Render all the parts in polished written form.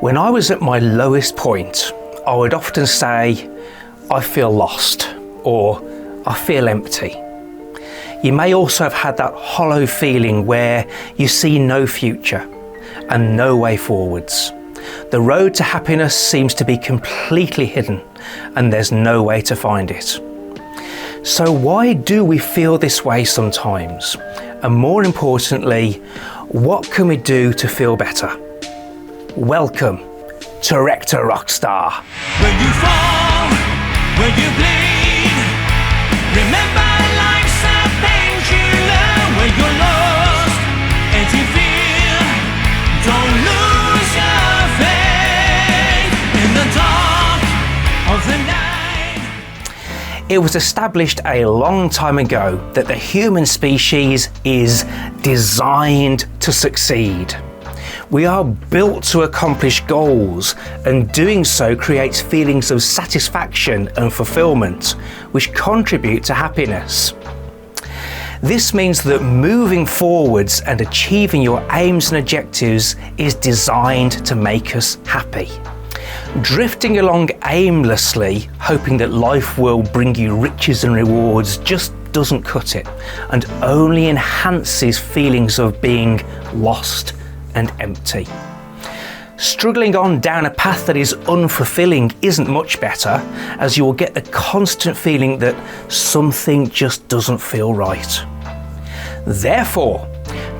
When I was at my lowest point, I would often say, I feel lost, or I feel empty. You may also have had that hollow feeling where you see no future and no way forwards. The road to happiness seems to be completely hidden and there's no way to find it. So why do we feel this way sometimes? And more importantly, what can we do to feel better? Welcome to Wreck To Rockstar. When you fall, when you bleed, remember life's a pendulum. When you're lost and you feel, don't lose your faith in the dark of the night. It was established a long time ago that the human species is designed to succeed. We are built to accomplish goals, and doing so creates feelings of satisfaction and fulfilment, which contribute to happiness. This means that moving forwards and achieving your aims and objectives is designed to make us happy. Drifting along aimlessly, hoping that life will bring you riches and rewards, just doesn't cut it, and only enhances feelings of being lost and empty. Struggling on down a path that is unfulfilling isn't much better, as you will get the constant feeling that something just doesn't feel right. Therefore,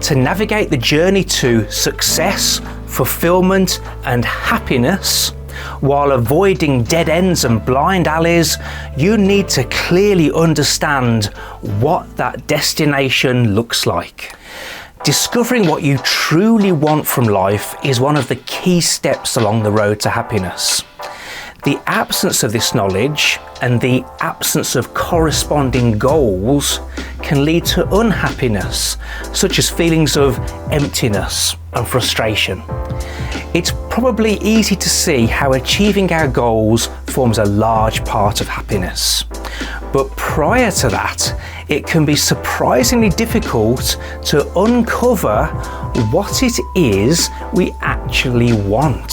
to navigate the journey to success, fulfillment and happiness, while avoiding dead ends and blind alleys, you need to clearly understand what that destination looks like. Discovering what you truly want from life is one of the key steps along the road to happiness. The absence of this knowledge and the absence of corresponding goals can lead to unhappiness, such as feelings of emptiness and frustration. It's probably easy to see how achieving our goals forms a large part of happiness. But prior to that, it can be surprisingly difficult to uncover what it is we actually want.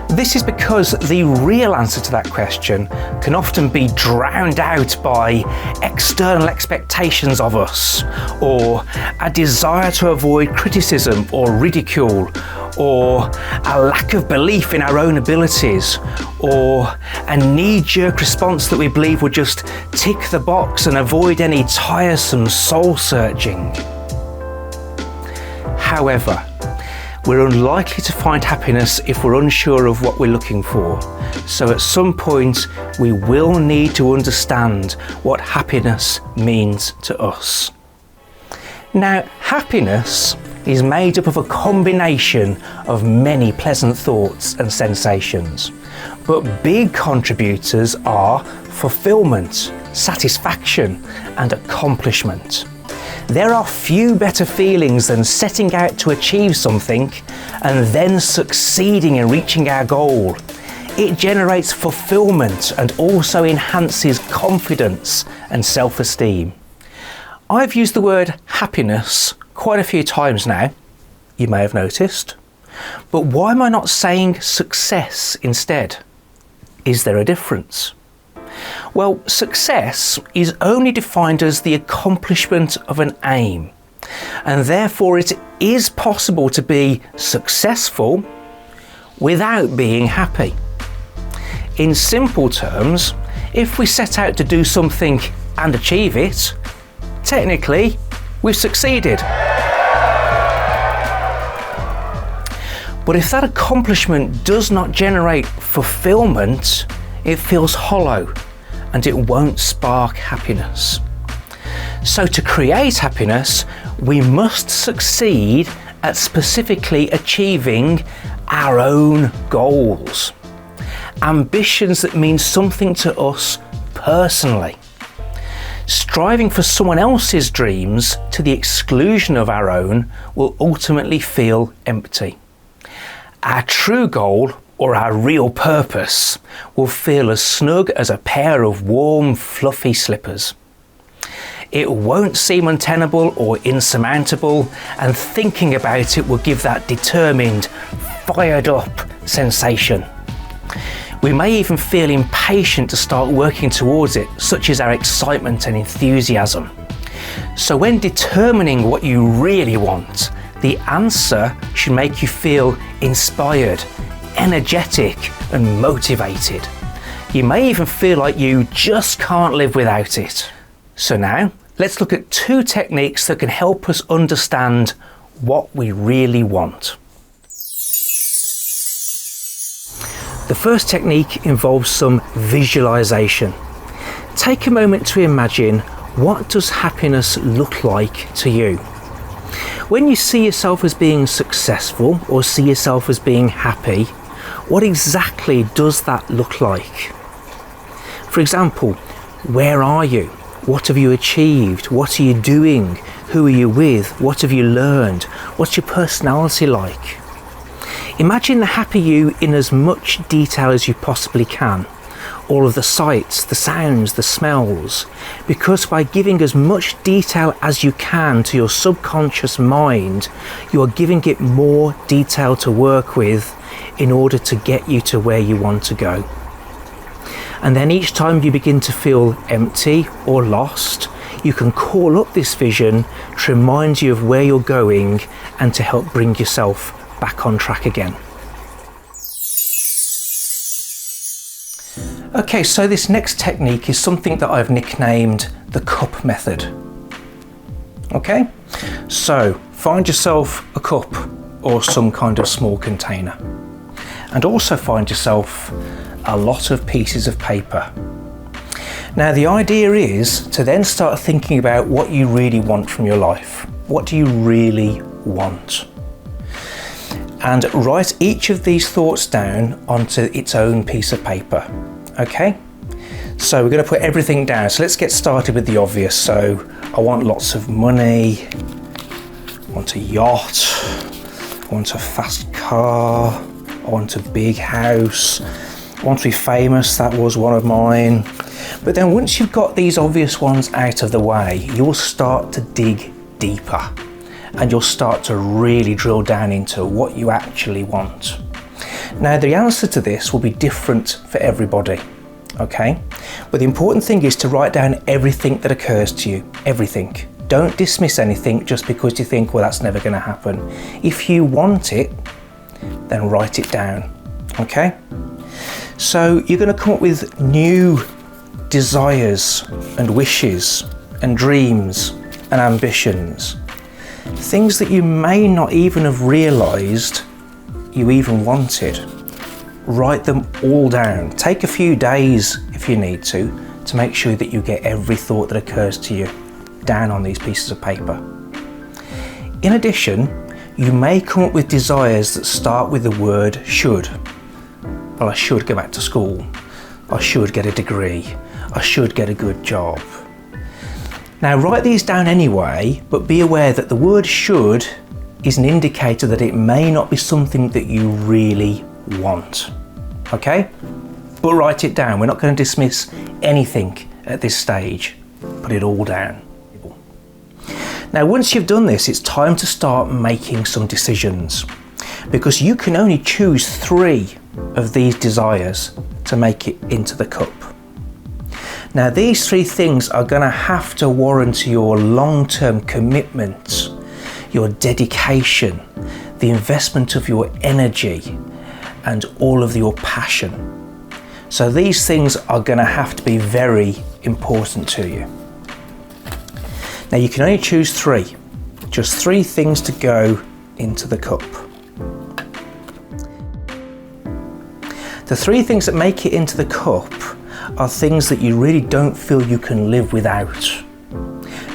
This is because the real answer to that question can often be drowned out by external expectations of us, or a desire to avoid criticism or ridicule, or a lack of belief in our own abilities, or a knee-jerk response that we believe would just tick the box and avoid any tiresome soul-searching. However, we're unlikely to find happiness if we're unsure of what we're looking for. So at some point, we will need to understand what happiness means to us. Now, happiness is made up of a combination of many pleasant thoughts and sensations. But big contributors are fulfillment, satisfaction, and accomplishment. There are few better feelings than setting out to achieve something and then succeeding in reaching our goal. It generates fulfillment and also enhances confidence and self-esteem. I've used the word happiness quite a few times now, you may have noticed. But why am I not saying success instead? Is there a difference? Well, success is only defined as the accomplishment of an aim, and therefore it is possible to be successful without being happy. In simple terms, if we set out to do something and achieve it, technically we've succeeded. But if that accomplishment does not generate fulfillment, it feels hollow and it won't spark happiness. So to create happiness, we must succeed at specifically achieving our own goals. Ambitions that mean something to us personally. Striving for someone else's dreams to the exclusion of our own will ultimately feel empty. Our true goal, or our real purpose, will feel as snug as a pair of warm, fluffy slippers. It won't seem untenable or insurmountable, and thinking about it will give that determined, fired up sensation. We may even feel impatient to start working towards it, such as our excitement and enthusiasm. So when determining what you really want, the answer should make you feel inspired, energetic and motivated. You may even feel like you just can't live without it. So now, let's look at 2 techniques that can help us understand what we really want. The first technique involves some visualization. Take a moment to imagine, what does happiness look like to you? When you see yourself as being successful or see yourself as being happy, what exactly does that look like? For example, where are you? What have you achieved? What are you doing? Who are you with? What have you learned? What's your personality like? Imagine the happy you in as much detail as you possibly can. All of the sights, the sounds, the smells. Because by giving as much detail as you can to your subconscious mind, you are giving it more detail to work with in order to get you to where you want to go. And then each time you begin to feel empty or lost, you can call up this vision to remind you of where you're going and to help bring yourself back on track again. Okay, so this next technique is something that I've nicknamed the cup method. Okay, so find yourself a cup or some kind of small container, and also find yourself a lot of pieces of paper. Now the idea is to then start thinking about what you really want from your life. What do you really want? And write each of these thoughts down onto its own piece of paper. Okay, so we're going to put everything down. So let's get started with the obvious. So I want lots of money, I want a yacht, I want a fast car, I want a big house, I want to be famous, that was one of mine. But then once you've got these obvious ones out of the way, you'll start to dig deeper and you'll start to really drill down into what you actually want. Now the answer to this will be different for everybody, okay? But the important thing is to write down everything that occurs to you, everything. Don't dismiss anything just because you think, well, that's never going to happen. If you want it, then write it down, okay? So you're going to come up with new desires and wishes and dreams and ambitions. Things that you may not even have realised you even wanted. Write them all down. Take a few days if you need to make sure that you get every thought that occurs to you down on these pieces of paper. In addition, you may come up with desires that start with the word should. Well, I should go back to school. I should get a degree. I should get a good job. Now write these down anyway, but be aware that the word should is an indicator that it may not be something that you really want. Okay? But write it down. We're not going to dismiss anything at this stage. Put it all down. Now once you've done this, it's time to start making some decisions, because you can only choose 3 of these desires to make it into the cup. Now these 3 things are going to have to warrant your long-term commitment, your dedication, the investment of your energy and all of your passion. So these things are going to have to be very important to you. Now you can only choose 3, just 3 things to go into the cup. The 3 things that make it into the cup are things that you really don't feel you can live without.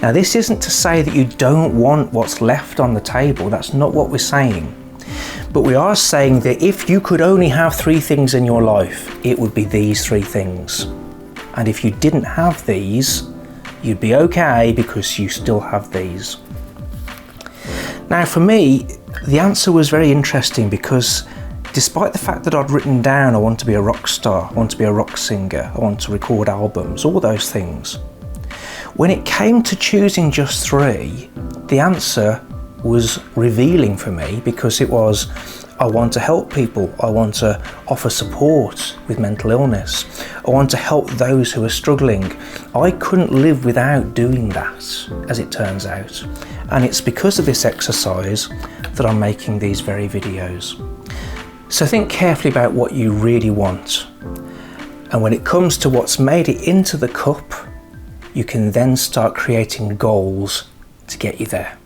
Now this isn't to say that you don't want what's left on the table, that's not what we're saying. But we are saying that if you could only have 3 things in your life, it would be these 3 things. And if you didn't have these, you'd be okay because you still have these. Now for me, the answer was very interesting because despite the fact that I'd written down I want to be a rock star, I want to be a rock singer, I want to record albums, all those things, when it came to choosing just 3, the answer was revealing for me, because it was, I want to help people. I want to offer support with mental illness. I want to help those who are struggling. I couldn't live without doing that, as it turns out. And it's because of this exercise that I'm making these very videos. So think carefully about what you really want. And when it comes to what's made it into the cup, you can then start creating goals to get you there.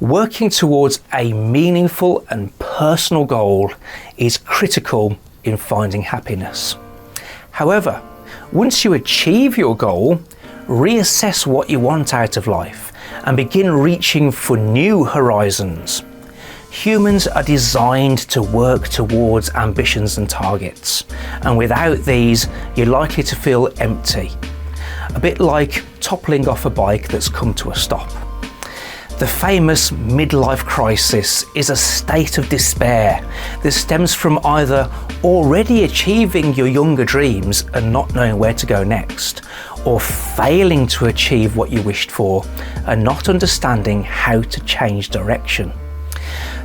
Working towards a meaningful and personal goal is critical in finding happiness. However, once you achieve your goal, reassess what you want out of life and begin reaching for new horizons. Humans are designed to work towards ambitions and targets, and without these, you're likely to feel empty. A bit like toppling off a bike that's come to a stop. The famous midlife crisis is a state of despair that stems from either already achieving your younger dreams and not knowing where to go next, or failing to achieve what you wished for and not understanding how to change direction.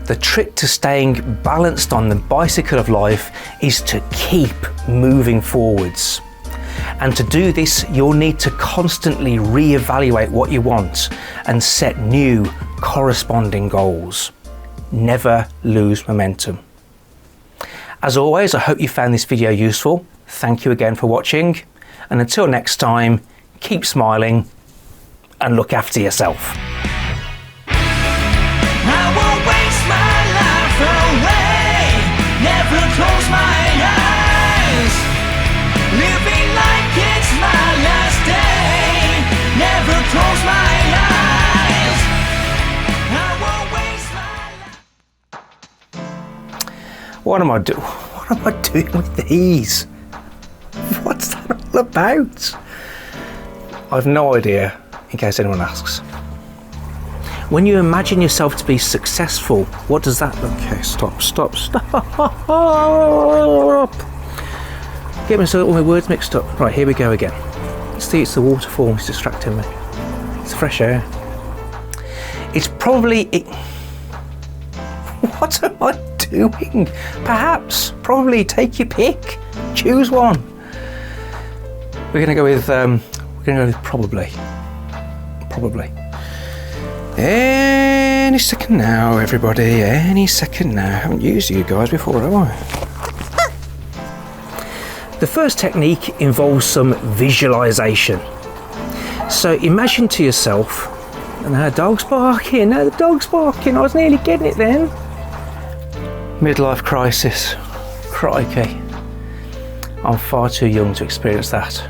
The trick to staying balanced on the bicycle of life is to keep moving forwards. And to do this, you'll need to constantly re-evaluate what you want and set new corresponding goals. Never lose momentum. As always, I hope you found this video useful. Thank you again for watching. And until next time, keep smiling and look after yourself. I won't waste my life away. Never close my eyes. Living like it's my last day. Never close my eyes. I won't waste my life. What am I doing with these? What's that all about? I've no idea, in case anyone asks. When you imagine yourself to be successful, what does that... Okay, stop. Get myself all my words mixed up. Right, here we go again. See, it's the waterfall that's distracting me. It's fresh air. It's probably... What am I doing? Perhaps, probably, take your pick. Choose one. We're gonna go with probably. Probably. Any second now, everybody. Any second now. I haven't used you guys before, have I? The first technique involves some visualization. So imagine to yourself, and the dog's barking, the dog's barking, I was nearly getting it then. Midlife crisis. Crikey. I'm far too young to experience that.